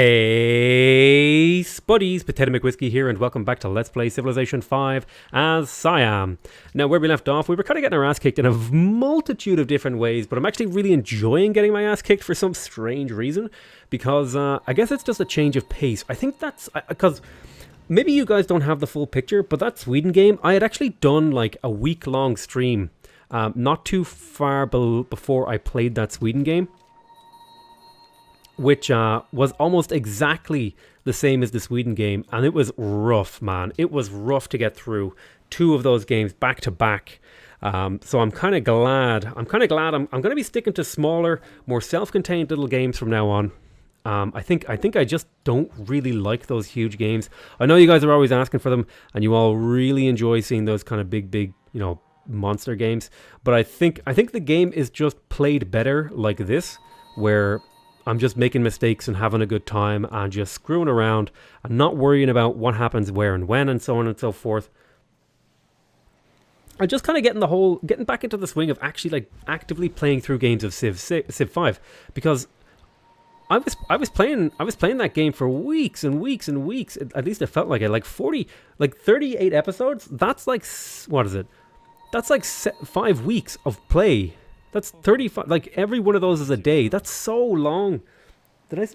Hey spuddies, Potatomcwhiskey here, and welcome back to Let's Play Civilization 5 as Siam. Now, where we left off, we were kind of getting our ass kicked in a multitude of different ways, but I'm actually really enjoying getting my ass kicked for some strange reason, because I guess it's just a change of pace. I think that's because maybe you guys don't have the full picture, but that Sweden game, I had actually done like a week-long stream not too far before I played that Sweden game, which was almost exactly the same as the Sweden game, and it was rough, man. It was rough to get through two of those games back to back. So I'm kind of glad. I'm going to be sticking to smaller, more self-contained little games from now on. I think I just don't really like those huge games. I know you guys are always asking for them, and you all really enjoy seeing those kind of big, monster games. But I think the game is just played better like this, where I'm just making mistakes and having a good time and just screwing around and not worrying about what happens where and when and so on and so forth. I'm just kind of getting back into the swing of actually like actively playing through games of Civ 5, because I was playing that game for weeks and weeks and weeks. At least it felt like it. Like 38 episodes. That's like, what is it? That's like 5 weeks of play. That's 35, like every one of those is a day. That's so long.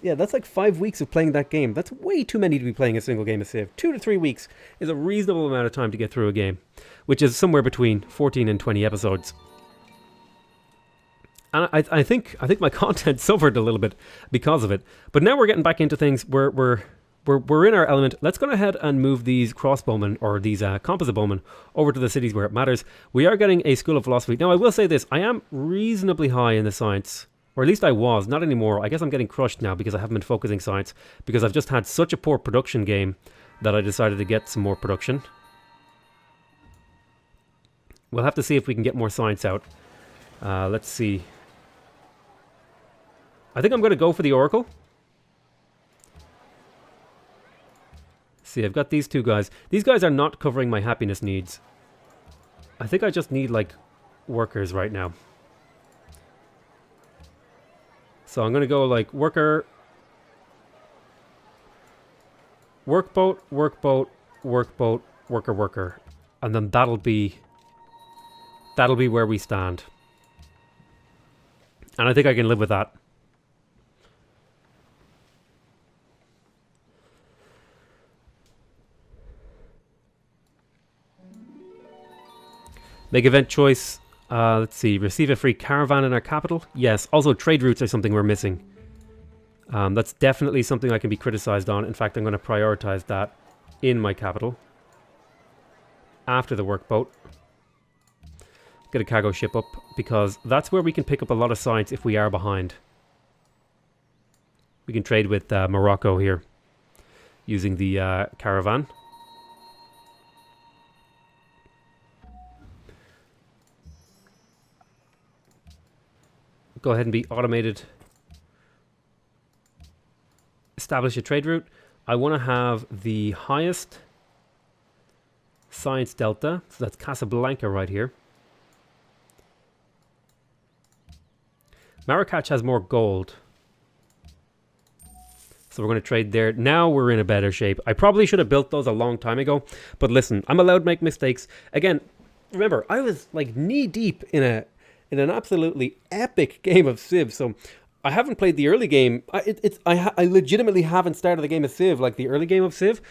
Yeah, that's like 5 weeks of playing that game. That's way too many to be playing a single game of Civ. 2 to 3 weeks is a reasonable amount of time to get through a game, which is somewhere between 14 and 20 episodes. And I think my content suffered a little bit because of it. But now we're getting back into things. We're in our element. Let's go ahead and move these crossbowmen, or these composite bowmen, over to the cities where it matters. We are getting a school of philosophy. Now, I will say this. I am reasonably high in the science, or at least I was. Not anymore. I guess I'm getting crushed now because I haven't been focusing science, because I've just had such a poor production game that I decided to get some more production. We'll have to see if we can get more science out. Let's see. I think I'm going to go for the Oracle. See, I've got these two guys. These guys are not covering my happiness needs. I think I just need, like, workers right now. So I'm going to go, like, worker, workboat, workboat, workboat, worker, worker. And then that'll be where we stand. And I think I can live with that. Make event choice. Let's see. Receive a free caravan in our capital. Yes. Also, trade routes are something we're missing. That's definitely something I can be criticized on. In fact, I'm going to prioritize that in my capital. After the workboat. Get a cargo ship up, because that's where we can pick up a lot of science if we are behind. We can trade with Morocco here, using the caravan. Go ahead and be automated. Establish a trade route. I want to have the highest science delta. So that's Casablanca right here. Marrakech has more gold. So we're going to trade there. Now we're in a better shape. I probably should have built those a long time ago. But listen, I'm allowed to make mistakes. Again, remember, I was like knee deep in an absolutely epic game of Civ. So I haven't played the early game. I legitimately haven't started the game of Civ, like the early game of Civ,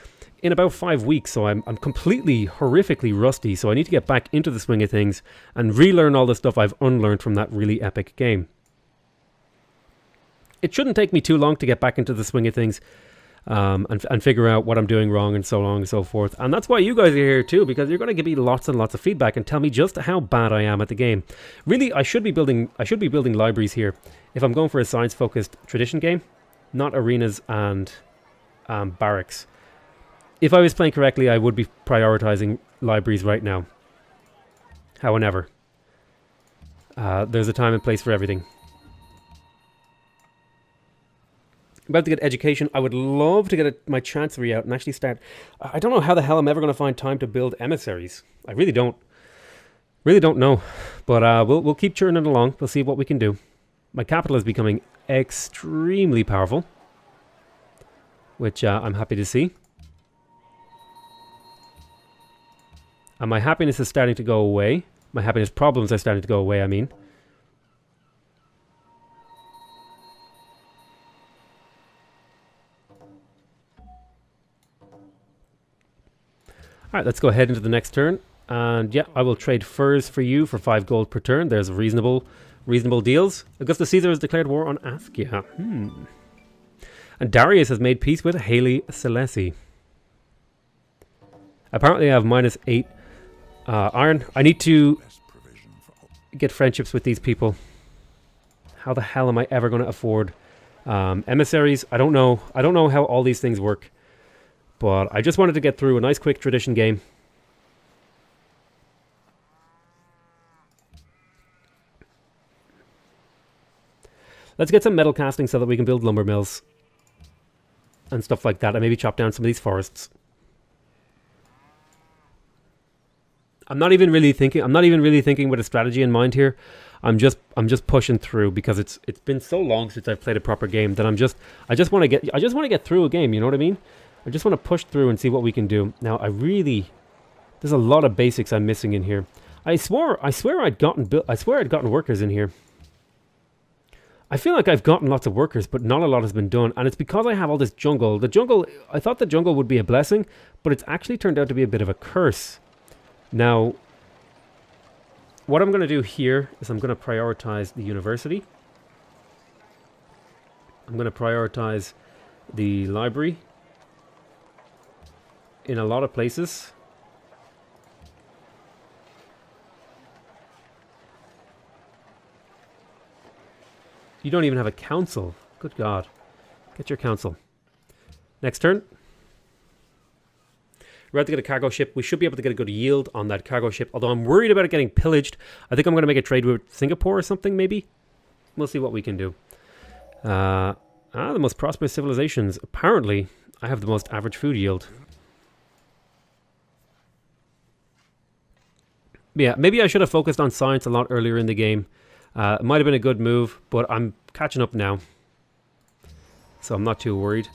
in about 5 weeks. So I'm completely horrifically rusty. So I need to get back into the swing of things and relearn all the stuff I've unlearned from that really epic game. It shouldn't take me too long to get back into the swing of things. And figure out what I'm doing wrong and so on and so forth. And that's why you guys are here too, because you're going to give me lots and lots of feedback and tell me just how bad I am at the game. Really, I should be building libraries here if I'm going for a science-focused tradition game, not arenas and barracks. If I was playing correctly, I would be prioritizing libraries right now. However, there's a time and place for everything. About to get education. I would love to get my chancellery out and actually start. I don't know how the hell I'm ever going to find time to build emissaries. I really don't. Really don't know. But we'll keep churning along. We'll see what we can do. My capital is becoming extremely powerful. which I'm happy to see. And my happiness is starting to go away. My happiness problems are starting to go away, I mean. Alright, let's go ahead into the next turn. And yeah, I will trade furs for you for 5 gold per turn. There's reasonable deals. Augustus Caesar has declared war on Askia. And Darius has made peace with Haile Selassie. Apparently I have -8 iron. I need to get friendships with these people. How the hell am I ever going to afford emissaries? I don't know. I don't know how all these things work. But I just wanted to get through a nice quick tradition game. Let's get some metal casting so that we can build lumber mills and stuff like that, and maybe chop down some of these forests. I'm not even really thinking with a strategy in mind here. I'm just pushing through because it's been so long since I've played a proper game that I just want to get through a game, you know what I mean? I just want to push through and see what we can do. Now, there's a lot of basics I'm missing in here. I swear I'd gotten workers in here. I feel like I've gotten lots of workers, but not a lot has been done, and it's because I have all this jungle. I thought the jungle would be a blessing, but it's actually turned out to be a bit of a curse. Now, what I'm going to do here is I'm going to prioritize the university. I'm going to prioritize the library in a lot of places. You don't even have a council. Good God. Get your council. Next turn. We're about to get a cargo ship. We should be able to get a good yield on that cargo ship. Although I'm worried about it getting pillaged. I think I'm going to make a trade with Singapore or something, maybe. We'll see what we can do. The most prosperous civilizations. Apparently, I have the most average food yield. Yeah, maybe I should have focused on science a lot earlier in the game. It might have been a good move, but I'm catching up now. So I'm not too worried.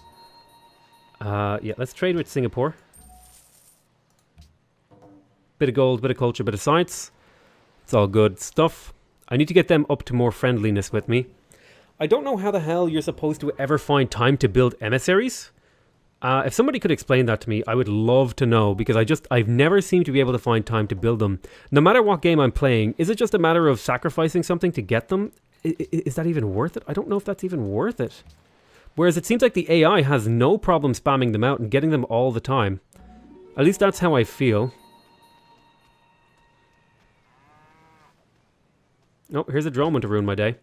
Yeah, let's trade with Singapore. Bit of gold, bit of culture, bit of science. It's all good stuff. I need to get them up to more friendliness with me. I don't know how the hell you're supposed to ever find time to build emissaries. If somebody could explain that to me, I would love to know, because I've never seemed to be able to find time to build them. No matter what game I'm playing, is it just a matter of sacrificing something to get them? Is that even worth it? I don't know if that's even worth it. Whereas it seems like the AI has no problem spamming them out and getting them all the time. At least that's how I feel. Oh, here's a drone to ruin my day.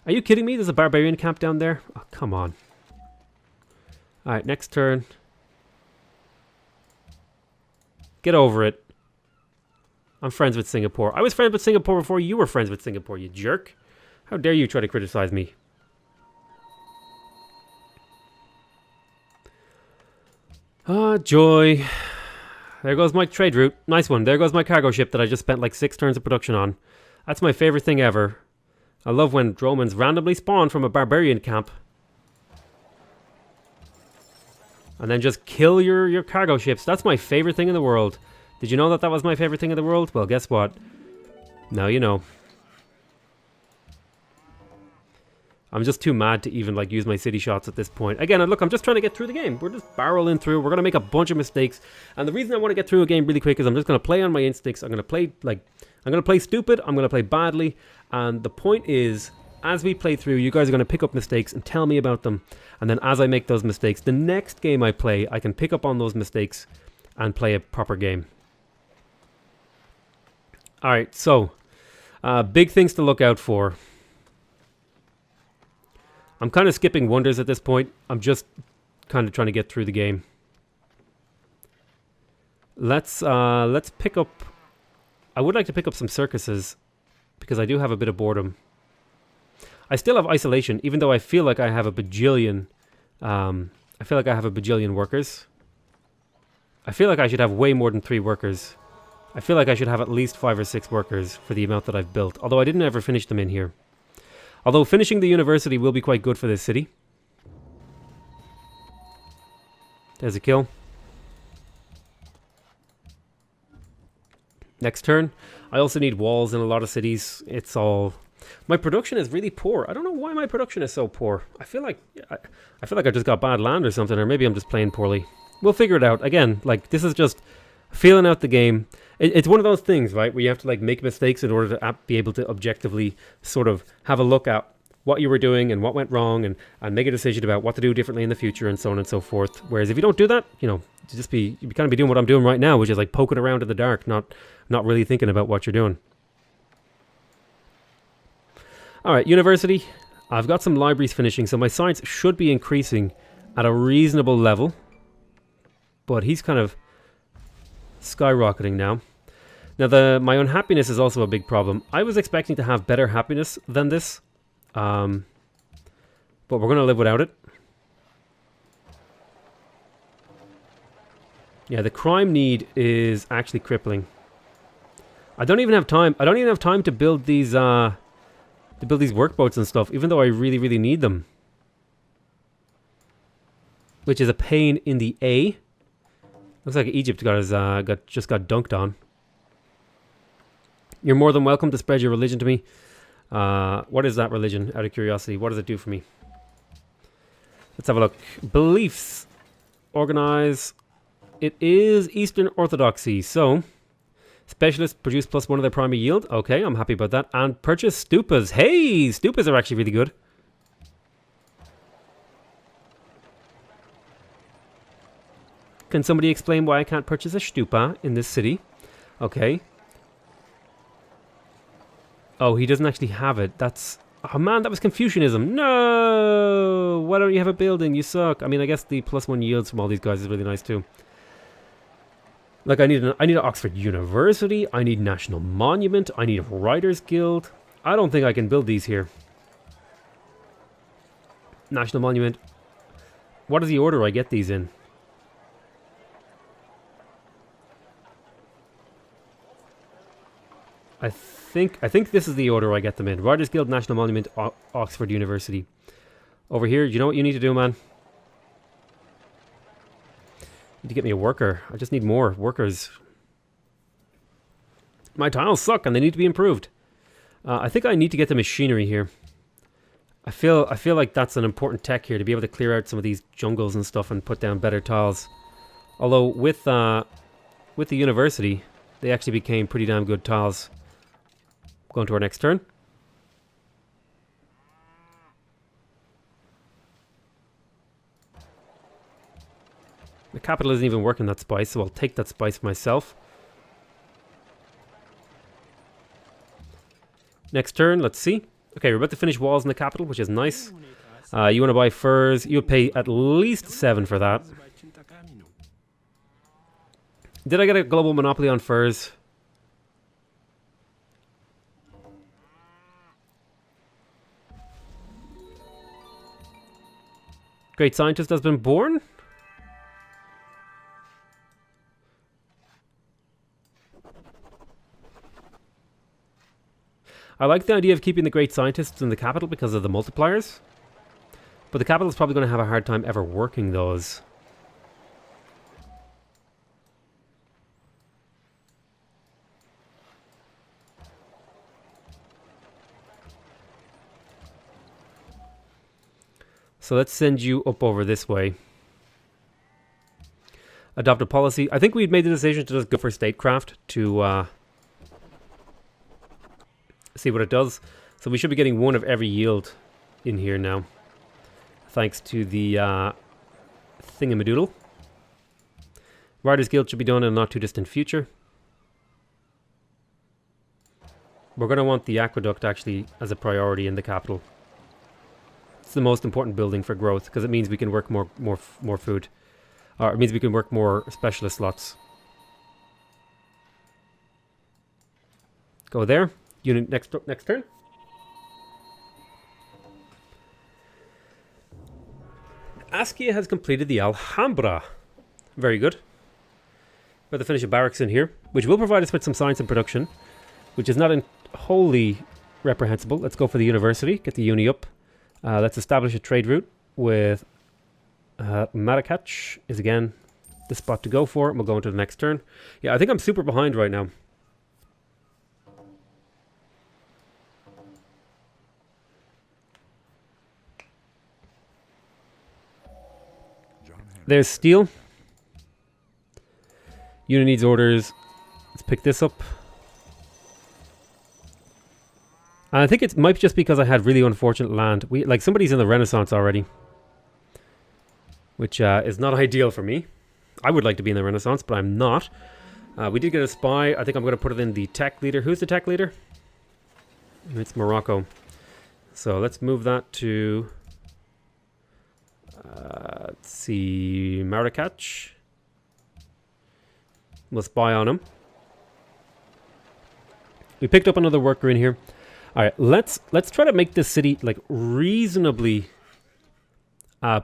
Are you kidding me? There's a barbarian camp down there? Oh, come on. Alright, next turn. Get over it. I'm friends with Singapore. I was friends with Singapore before you were friends with Singapore, you jerk. How dare you try to criticize me? Ah, joy. There goes my trade route. Nice one. There goes my cargo ship that I just spent like 6 turns of production on. That's my favorite thing ever. I love when Romans randomly spawn from a barbarian camp. And then just kill your cargo ships. That's my favorite thing in the world. Did you know that was my favorite thing in the world? Well, guess what? Now you know. I'm just too mad to even like use my city shots at this point. Again, look, I'm just trying to get through the game. We're just barreling through. We're going to make a bunch of mistakes. And the reason I want to get through a game really quick is I'm just going to play on my instincts. I'm going to play stupid. I'm going to play badly. And the point is, as we play through, you guys are going to pick up mistakes and tell me about them. And then as I make those mistakes, the next game I play, I can pick up on those mistakes and play a proper game. Alright, so, big things to look out for. I'm kind of skipping wonders at this point. I'm just kind of trying to get through the game. Let's pick up... I would like to pick up some circuses, because I do have a bit of boredom. I still have isolation, even though I feel like I have a bajillion... workers. I feel like I should have way more than 3 workers. I feel like I should have at least 5 or 6 workers for the amount that I've built. Although I didn't ever finish them in here. Although finishing the university will be quite good for this city. There's a kill. Next turn. I also need walls in a lot of cities. It's all... My production is really poor. I don't know why my production is so poor. I feel like I just got bad land or something, or maybe I'm just playing poorly. We'll figure it out. Again, like, this is just feeling out the game. It's one of those things, right, where you have to like make mistakes in order to be able to objectively sort of have a look at what you were doing and what went wrong, and make a decision about what to do differently in the future and so on and so forth. Whereas if you don't do that, you know, you kind of be doing what I'm doing right now, which is like poking around in the dark, not really thinking about what you're doing. All right, university. I've got some libraries finishing, so my science should be increasing at a reasonable level. But he's kind of skyrocketing now. Now, my unhappiness is also a big problem. I was expecting to have better happiness than this. But we're going to live without it. Yeah, the crime need is actually crippling. I don't even have time. I don't even have time to build these workboats and stuff, even though I really, really need them. Which is a pain in the A. Looks like Egypt just got dunked on. You're more than welcome to spread your religion to me. What is that religion, out of curiosity? What does it do for me? Let's have a look. Beliefs. Organize. It is Eastern Orthodoxy. So, specialists produce +1 of their primary yield. Okay, I'm happy about that. And purchase stupas. Hey, stupas are actually really good. Can somebody explain why I can't purchase a stupa in this city? Okay. Oh, he doesn't actually have it. That's... Oh man, that was Confucianism. No! Why don't you have a building? You suck. I mean, I guess the +1 yields from all these guys is really nice too. Like, I need an Oxford University. I need National Monument. I need a Writers Guild. I don't think I can build these here. National Monument. What is the order I get these in? I think this is the order I get them in. Writers Guild, National Monument, Oxford University. Over here, you know what you need to do, man? You need to get me a worker. I just need more workers. My tiles suck and they need to be improved. I think I need to get the machinery here. I feel like that's an important tech here, to be able to clear out some of these jungles and stuff and put down better tiles. Although with the university, they actually became pretty damn good tiles. Going to our next turn. The capital isn't even working that spice, so I'll take that spice myself. Next turn, let's see. Okay, we're about to finish walls in the capital, which is nice. You want to buy furs. You would pay at least 7 for that. Did I get a global monopoly on furs? Great scientist has been born? I like the idea of keeping the great scientists in the capital because of the multipliers. But the capital is probably going to have a hard time ever working those. So let's send you up over this way. Adopt a policy. I think we'd made the decision to just go for statecraft to see what it does. So we should be getting 1 of every yield in here now. Thanks to the thingamadoodle. Writers Guild should be done in a not too distant future. We're going to want the aqueduct actually as a priority in the capital. It's the most important building for growth because it means we can work more food. Or it means we can work more specialist slots. Go there. Unit next turn. Askia has completed the Alhambra. Very good. We're going to finish a barracks in here, which will provide us with some science and production, which is not wholly reprehensible. Let's go for the university. Get the uni up. Let's establish a trade route with Marrakech is again the spot to go for. We'll go into the next turn. Yeah, I think I'm super behind right now. There's steel. Unit needs orders. Let's pick this up. And I think it might just because I had really unfortunate land. Like somebody's in the Renaissance already, which is not ideal for me. I would like to be in the Renaissance, but I'm not. We did get a spy. I think I'm going to put it in the tech leader. Who's the tech leader? It's Morocco. So let's move that to... let's see... Marrakech. We'll spy on him. We picked up another worker in here. Alright, let's try to make this city like reasonably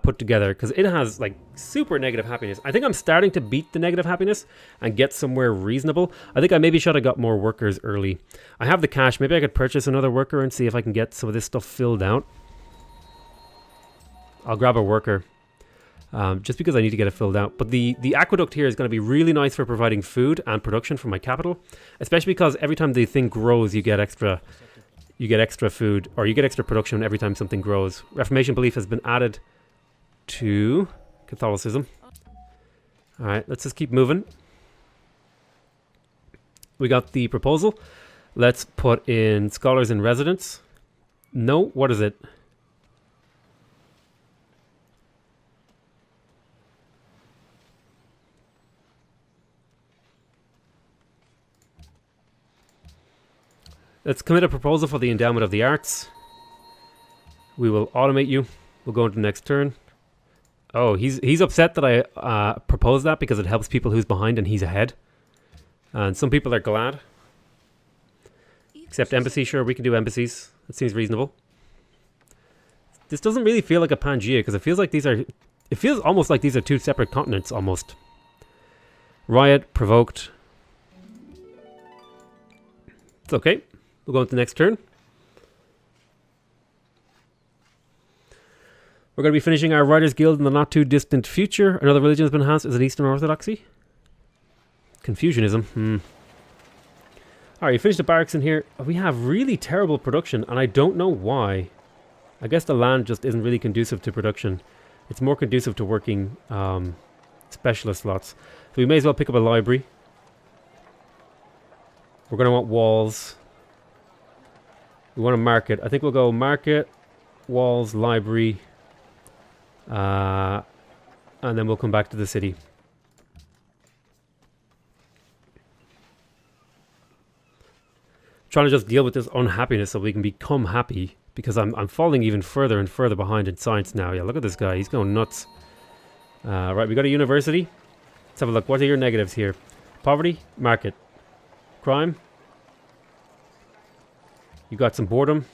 put together, because it has like super negative happiness. I think I'm starting to beat the negative happiness and get somewhere reasonable. I think I maybe should have got more workers early. I have the cash. Maybe I could purchase another worker and see if I can get some of this stuff filled out. I'll grab a worker just because I need to get it filled out. But the aqueduct here is going to be really nice for providing food and production for my capital, especially because every time the thing grows, you get extra food, or you get extra production every time something grows. Reformation belief has been added to Catholicism. Alright, let's just keep moving. We got the proposal. Let's put in scholars in residence. No, what is it? Let's commit a proposal for the endowment of the arts. We will automate you. We'll go into the next turn. Oh, he's upset that I proposed that because it helps people who's behind and he's ahead. And some people are glad. Except embassy, sure, we can do embassies. That seems reasonable. This doesn't really feel like a Pangea because it feels like these are... It feels almost like these are two separate continents, almost. Riot, provoked. It's okay. We'll go into the next turn. We're going to be finishing our Writers Guild in the not too distant future. Another religion has been enhanced. Is it Eastern Orthodoxy? Confucianism. Alright, you finished the barracks in here. We have really terrible production, and I don't know why. I guess the land just isn't really conducive to production. It's more conducive to working specialist slots. So we may as well pick up a library. We're going to want walls. We want a market. I think we'll go market, walls, library, and then we'll come back to the city. Trying to just deal with this unhappiness so we can become happy, because I'm falling even further and further behind in science now. Yeah, look at this guy. He's going nuts. Right, we got a university. Let's have a look. What are your negatives here? Poverty, market, crime. You got some boredom.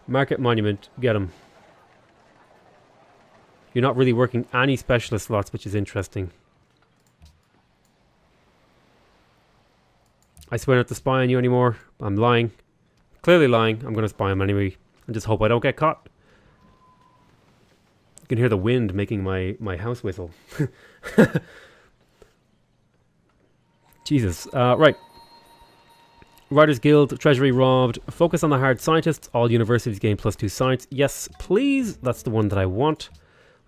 Market, monument, get them. You're not really working any specialist slots, which is interesting. I swear not to spy on you anymore. I'm lying. Clearly lying. I'm going to spy on him anyway. And just hope I don't get caught. You can hear the wind making my house whistle. Jesus. Right. Writers Guild, Treasury robbed. Focus on the hard scientists. All universities gain +2 science. Yes, please. That's the one that I want.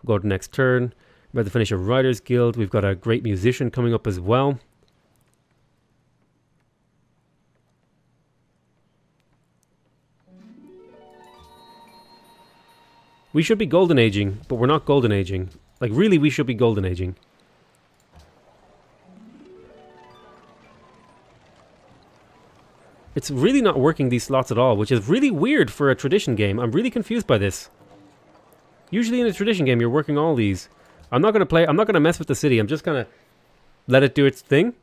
We'll go to next turn. We're about to finish a Writers Guild. We've got a great musician coming up as well. We should be golden aging, but we're not golden aging. Like, really, we should be golden aging. It's really not working these slots at all, which is really weird for a tradition game. I'm really confused by this. Usually in a tradition game, you're working all these. I'm not going to mess with the city. I'm just going to let it do its thing.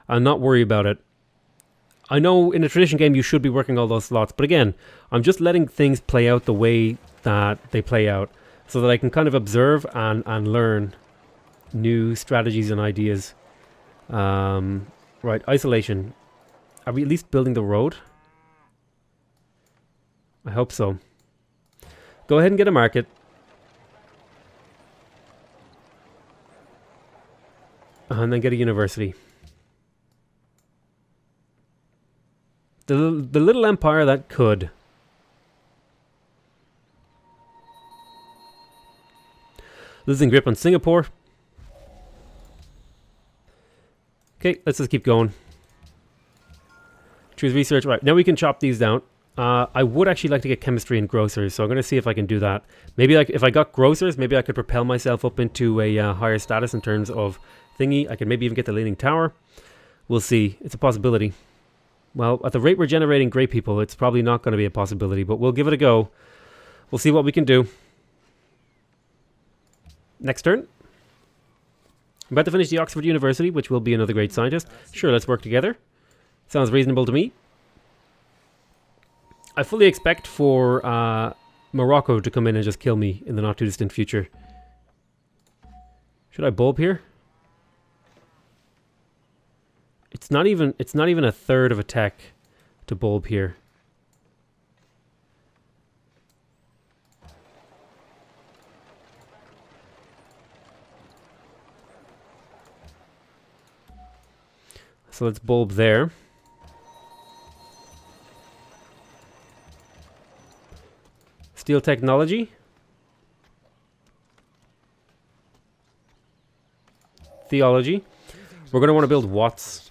I'll not worry about it. I know in a tradition game you should be working all those slots, but again, I'm just letting things play out the way that they play out so that I can kind of observe and learn new strategies and ideas. Right, isolation. Are we at least building the road? I hope so. Go ahead and get a market. And then get a university. The little empire that could. Losing grip on Singapore. Okay, let's just keep going. Choose research. Right, now we can chop these down. I would actually like to get chemistry and grocers, so I'm going to see if I can do that. Maybe like if I got grocers, maybe I could propel myself up into a higher status in terms of thingy. I could maybe even get the leaning tower. We'll see. It's a possibility. Well, at the rate we're generating great people, it's probably not going to be a possibility, but we'll give it a go. We'll see what we can do. Next turn. I'm about to finish the Oxford University, which will be another great scientist. Sure, let's work together. Sounds reasonable to me. I fully expect for Morocco to come in and just kill me in the not too distant future. Should I bulb here? It's not even a third of a tech to bulb here. So let's bulb there. Steel technology. Theology. We're going to want to build Watts.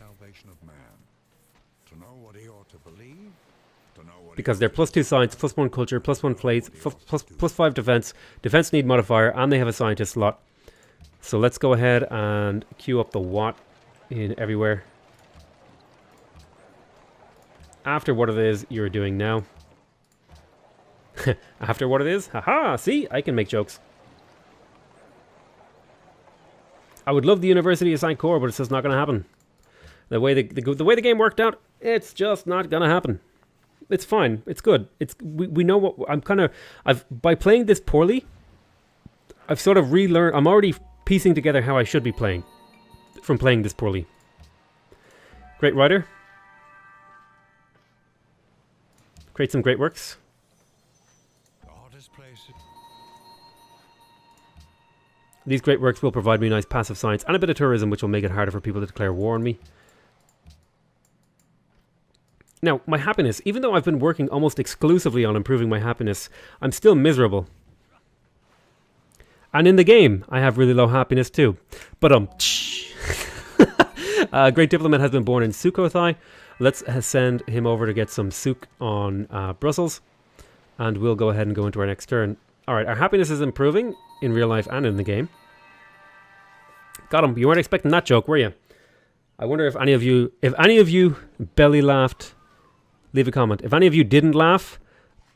Because they're +2 science, +1 culture, +1 plates, +5 defense. Defense need modifier, and they have a scientist slot. So let's go ahead and queue up the Watt in everywhere. After what it is you're doing now. After what it is? Haha! See? I can make jokes. I would love the University of St. Cor, but it's just not going to happen. The way the way the game worked out, it's just not going to happen. It's fine. It's good. We know what by playing this poorly, I've sort of relearned. I'm already piecing together how I should be playing from playing this poorly. Great writer. Create some great works. These great works will provide me nice passive science and a bit of tourism, which will make it harder for people to declare war on me. Now, my happiness, even though I've been working almost exclusively on improving my happiness, I'm still miserable. And in the game, I have really low happiness too. But a great diplomat has been born in Sukhothai. Let's send him over to get some souk on Brussels. And we'll go ahead and go into our next turn. Alright, our happiness is improving in real life and in the game. Got him. You weren't expecting that joke, were you? I wonder if any of you belly laughed. Leave a comment. If any of you didn't laugh,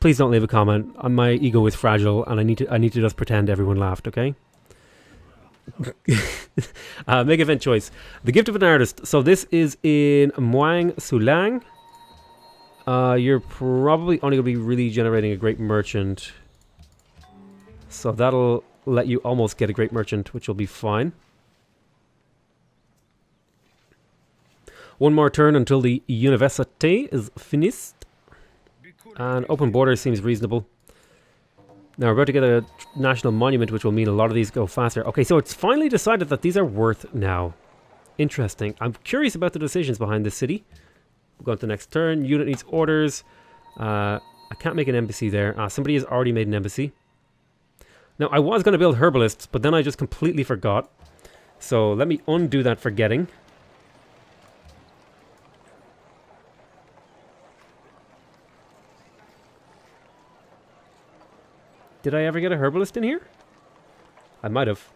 please don't leave a comment. My ego is fragile, and I need to just pretend everyone laughed. Okay. Make event choice. The gift of an artist. So this is in Muang Sulang. You're probably only going to be really generating a great merchant. So that'll let you almost get a great merchant, which will be fine. One more turn until the université is finished. And open border seems reasonable. Now we're about to get a national monument, which will mean a lot of these go faster. Okay, so it's finally decided that these are worth now. Interesting. I'm curious about the decisions behind this city. We'll go on to the next turn. Unit needs orders. I can't make an embassy there. Somebody has already made an embassy. Now, I was going to build herbalists, but then I just completely forgot. So let me undo that forgetting. Did I ever get a herbalist in here? I might have.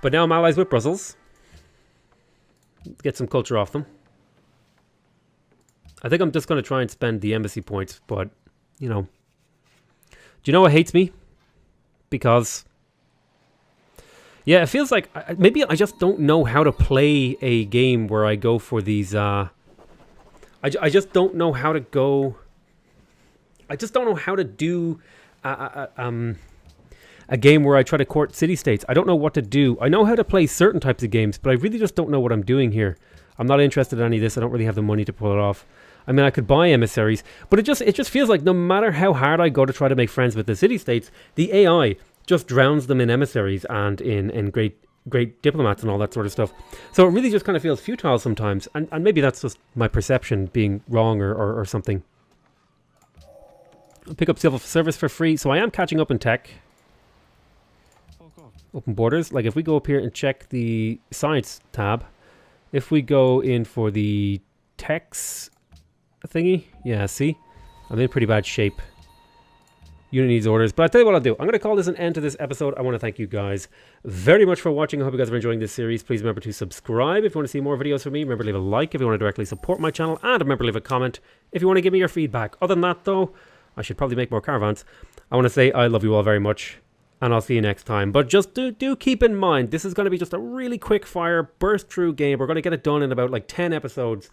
But now I'm allies with Brussels. Get some culture off them. I think I'm just going to try and spend the embassy points, but, you know. Do you know what hates me? Because... yeah, it feels like maybe I just don't know how to play a game where I go for these. I just don't know how to go. I just don't know how to do a game where I try to court city-states. I don't know what to do. I know how to play certain types of games, but I really just don't know what I'm doing here. I'm not interested in any of this. I don't really have the money to pull it off. I mean, I could buy emissaries, but it just feels like no matter how hard I go to try to make friends with the city-states, the AI just drowns them in emissaries and in great diplomats and all that sort of stuff. So it really just kind of feels futile sometimes, and maybe that's just my perception being wrong or something. I'll pick up civil service for free, so I am catching up in tech. Open borders. Like if we go up here and check the science tab, if we go in for the techs thingy, yeah, see? I'm in pretty bad shape. Unit needs orders. But I'll tell you what I'll do. I'm going to call this an end to this episode. I want to thank you guys very much for watching. I hope you guys are enjoying this series. Please remember to subscribe if you want to see more videos from me. Remember to leave a like if you want to directly support my channel. And remember to leave a comment if you want to give me your feedback. Other than that, though, I should probably make more caravans. I want to say I love you all very much. And I'll see you next time. But just do keep in mind, this is going to be just a really quick fire, burst through game. We're going to get it done in about like 10 episodes.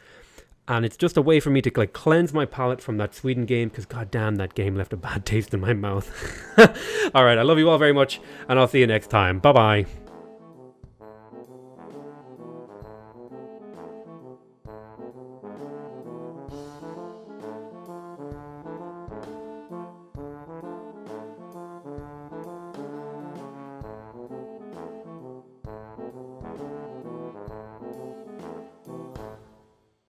And it's just a way for me to like cleanse my palate from that Sweden game, because goddamn, that game left a bad taste in my mouth. All right, I love you all very much, and I'll see you next time. Bye-bye.